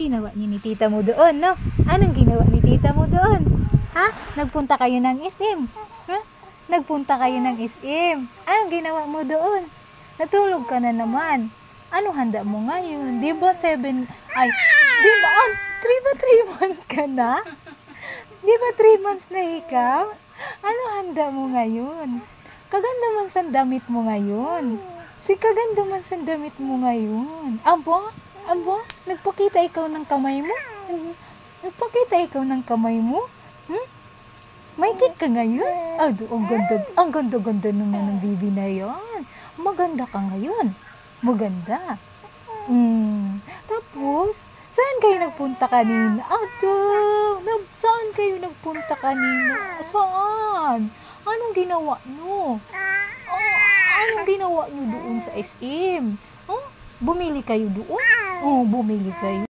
ginawa niyo ni tita mo doon, no? Anong ginawa ni tita mo doon? Ha? Nagpunta kayo ng SM? Ha? Nagpunta kayo ng SM? Anong ginawa mo doon? Natulog ka na naman. Ano handa mo ngayon? Di ba 3 months ka na? Di ba 3 months na ikaw? Ano handa mo ngayon? Kaganda man sa damit mo ngayon. Kaganda man sa damit mo ngayon. Aba? Nagpakita ikaw ng kamay mo? Nagpakita ikaw ng kamay mo? May cake ka ngayon? Ang ganda naman ng bibi na yan. Maganda ka ngayon. Maganda. Tapos, saan kayo nagpunta kanina? Saan kayo nagpunta kanina? Saan? Anong ginawa nyo? Anong ginawa nyo doon sa SM? Bumili kayo doon? Bumili kayo.